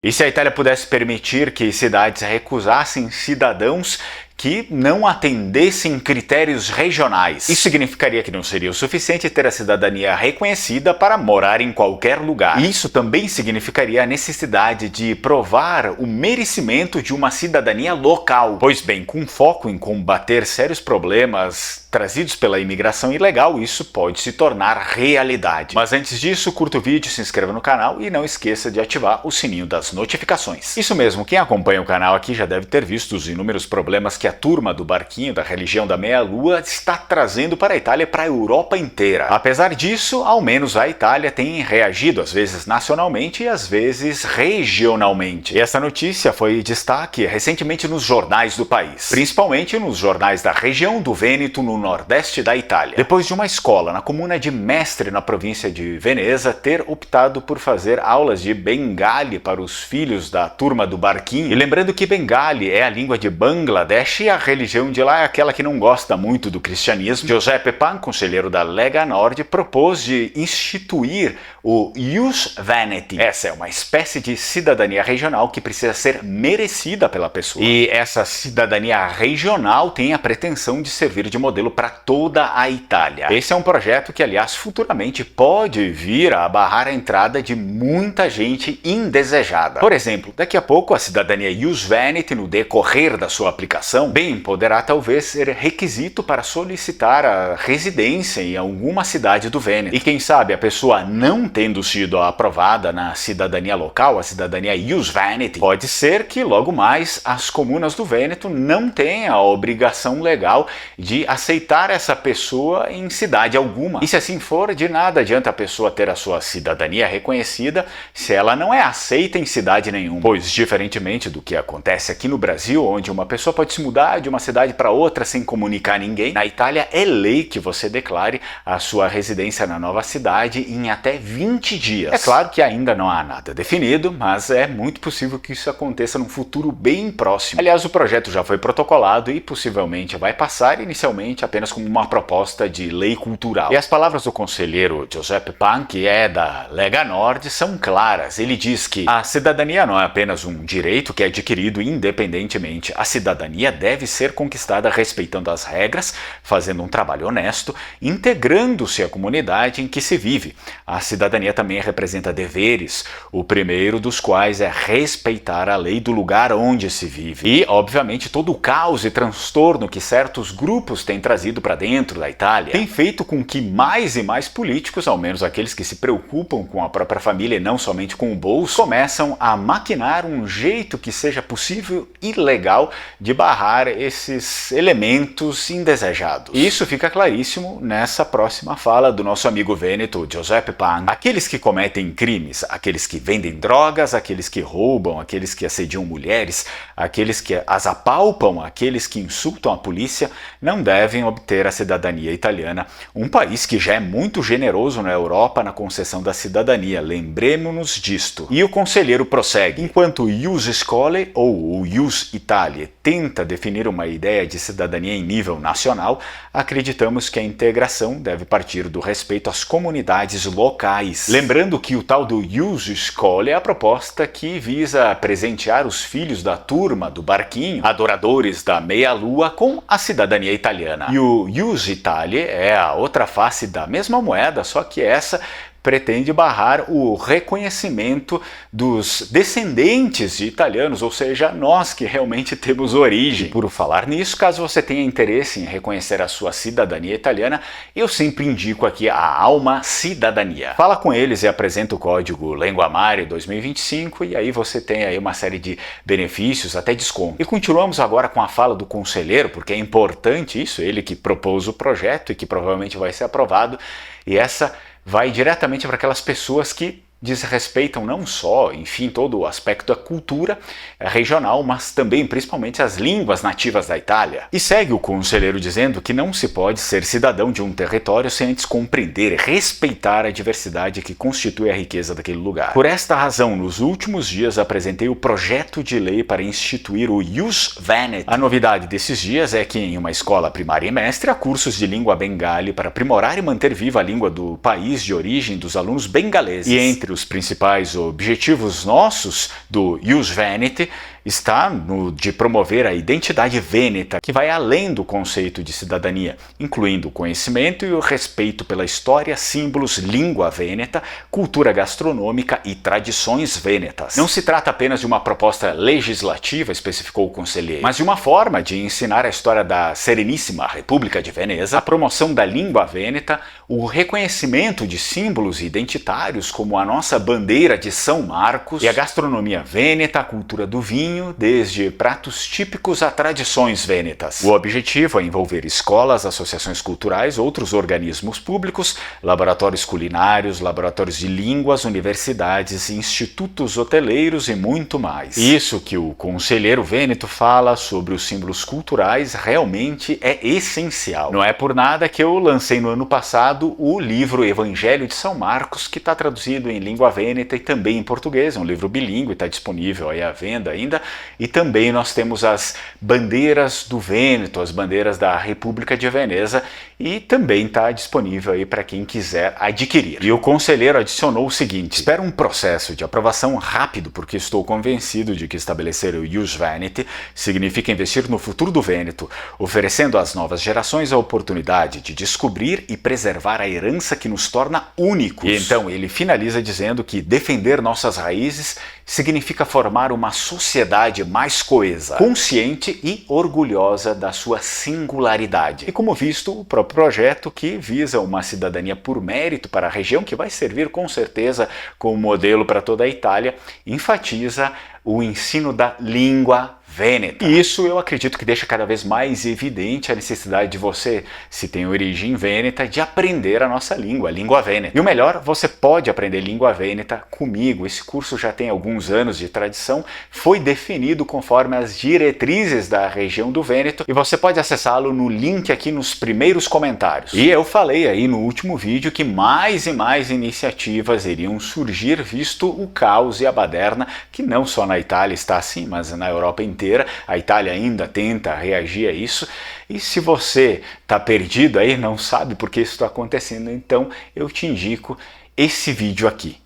E se a Itália pudesse permitir que cidades recusassem cidadãos que não atendessem critérios regionais? Isso significaria que não seria o suficiente ter a cidadania reconhecida para morar em qualquer lugar. E isso também significaria a necessidade de provar o merecimento de uma cidadania local. Pois bem, com foco em combater sérios problemas trazidos pela imigração ilegal, isso pode se tornar realidade. Mas antes disso, curta o vídeo, se inscreva no canal e não esqueça de ativar o sininho das notificações. Isso mesmo, quem acompanha o canal aqui já deve ter visto os inúmeros problemas que a turma do barquinho da religião da meia-lua está trazendo para a Itália e para a Europa inteira. Apesar disso, ao menos a Itália tem reagido, às vezes nacionalmente e às vezes regionalmente. E essa notícia foi destaque recentemente nos jornais do país, principalmente nos jornais da região do Vêneto, no nordeste da Itália. Depois de uma escola na comuna de Mestre, na província de Veneza, ter optado por fazer aulas de Bengali para os filhos da turma do barquinho. E lembrando que Bengali é a língua de Bangladesh e a religião de lá é aquela que não gosta muito do cristianismo, Giuseppe Pan, conselheiro da Lega Nord, propôs de instituir o Ius Veneti. Essa é uma espécie de cidadania regional que precisa ser merecida pela pessoa. E essa cidadania regional tem a pretensão de servir de modelo para toda a Itália. Esse é um projeto que, aliás, futuramente pode vir a barrar a entrada de muita gente indesejada. Por exemplo, daqui a pouco a cidadania Ius Veneti, no decorrer da sua aplicação, bem, poderá talvez ser requisito para solicitar a residência em alguma cidade do Vêneto. E quem sabe a pessoa não tendo sido aprovada na cidadania local, a cidadania Ius Veneti, pode ser que logo mais as comunas do Vêneto não tenham a obrigação legal de aceitar essa pessoa em cidade alguma. E se assim for, de nada adianta a pessoa ter a sua cidadania reconhecida se ela não é aceita em cidade nenhuma. Pois, diferentemente do que acontece aqui no Brasil, onde uma pessoa pode se mudar de uma cidade para outra sem comunicar ninguém, na Itália é lei que você declare a sua residência na nova cidade em até 20 dias. É claro que ainda não há nada definido, mas é muito possível que isso aconteça num futuro bem próximo. Aliás, o projeto já foi protocolado e possivelmente vai passar inicialmente apenas como uma proposta de lei cultural. E as palavras do conselheiro Giuseppe Pan, que é da Lega Nord, são claras. Ele diz que a cidadania não é apenas um direito que é adquirido independentemente. A cidadania deve ser conquistada respeitando as regras, fazendo um trabalho honesto, integrando-se à comunidade em que se vive. A cidadania também representa deveres, o primeiro dos quais é respeitar a lei do lugar onde se vive. E, obviamente, todo o caos e transtorno que certos grupos têm trazido para dentro da Itália tem feito com que mais e mais políticos, ao menos aqueles que se preocupam com a própria família e não somente com o bolso, começam a maquinar um jeito que seja possível e legal de barrar esses elementos indesejados. E isso fica claríssimo nessa próxima fala do nosso amigo vêneto Giuseppe Pan. Aqueles que cometem crimes, aqueles que vendem drogas, aqueles que roubam, aqueles que assediam mulheres, aqueles que as apalpam, aqueles que insultam a polícia, não devem obter a cidadania italiana, um país que já é muito generoso na Europa na concessão da cidadania, lembremos-nos disto. E o conselheiro prossegue: enquanto o Ius Scholae ou o Ius Italiae tenta definir uma ideia de cidadania em nível nacional, acreditamos que a integração deve partir do respeito às comunidades locais. Lembrando que o tal do Ius Scholae é a proposta que visa presentear os filhos da turma do barquinho, adoradores da meia-lua, com a cidadania italiana. E o Ius Italiae é a outra face da mesma moeda, só que essa pretende barrar o reconhecimento dos descendentes de italianos, ou seja, nós que realmente temos origem. E por falar nisso, caso você tenha interesse em reconhecer a sua cidadania italiana, eu sempre indico aqui a Alma Cidadania. Fala com eles e apresenta o código Lenguamare 2025 e aí você tem aí uma série de benefícios, até desconto. E continuamos agora com a fala do conselheiro, porque é importante isso, ele que propôs o projeto e que provavelmente vai ser aprovado, e essa vai diretamente para aquelas pessoas que desrespeitam não só, enfim, todo o aspecto da cultura regional, mas também, principalmente, as línguas nativas da Itália. E segue o conselheiro dizendo que não se pode ser cidadão de um território sem antes compreender e respeitar a diversidade que constitui a riqueza daquele lugar. Por esta razão, nos últimos dias apresentei o projeto de lei para instituir o Ius Veneti. A novidade desses dias é que em uma escola primária e mestre há cursos de língua bengali para aprimorar e manter viva a língua do país de origem dos alunos bengaleses. E entre os principais objetivos nossos do Ius Veneti está no de promover a identidade vêneta, que vai além do conceito de cidadania, incluindo o conhecimento e o respeito pela história, símbolos, língua vêneta, cultura gastronômica e tradições vênetas. Não se trata apenas de uma proposta legislativa, especificou o conselheiro, mas de uma forma de ensinar a história da Sereníssima República de Veneza, a promoção da língua vêneta, o reconhecimento de símbolos identitários como a nossa bandeira de São Marcos e a gastronomia vêneta, a cultura do vinho, desde pratos típicos a tradições vênetas. O objetivo é envolver escolas, associações culturais, outros organismos públicos, laboratórios culinários, laboratórios de línguas, universidades, institutos hoteleiros e muito mais. Isso que o conselheiro vêneto fala sobre os símbolos culturais realmente é essencial. Não é por nada que eu lancei no ano passado o livro Evangelho de São Marcos, que está traduzido em língua vêneta e também em português, é um livro bilíngue, está disponível aí à venda ainda. E também nós temos as bandeiras do Vêneto, as bandeiras da República de Veneza, e também está disponível aí para quem quiser adquirir. E o conselheiro adicionou o seguinte: espero um processo de aprovação rápido, porque estou convencido de que estabelecer o Ius Veneti significa investir no futuro do Vêneto, oferecendo às novas gerações a oportunidade de descobrir e preservar a herança que nos torna únicos. E então ele finaliza dizendo que defender nossas raízes significa formar uma sociedade mais coesa, consciente e orgulhosa da sua singularidade. E como visto, o próprio projeto, que visa uma cidadania por mérito para a região, que vai servir com certeza como modelo para toda a Itália, enfatiza o ensino da língua vêneta. E isso eu acredito que deixa cada vez mais evidente a necessidade de você, se tem origem vêneta, de aprender a nossa língua, a língua vêneta. E o melhor, você pode aprender língua vêneta comigo. Esse curso já tem alguns anos de tradição, foi definido conforme as diretrizes da região do Vêneto e você pode acessá-lo no link aqui nos primeiros comentários. E eu falei aí no último vídeo que mais e mais iniciativas iriam surgir, visto o caos e a baderna, que não só na Itália está assim, mas na Europa inteira. A Itália ainda tenta reagir a isso. E se você está perdido aí, não sabe por que isso está acontecendo, então eu te indico esse vídeo aqui.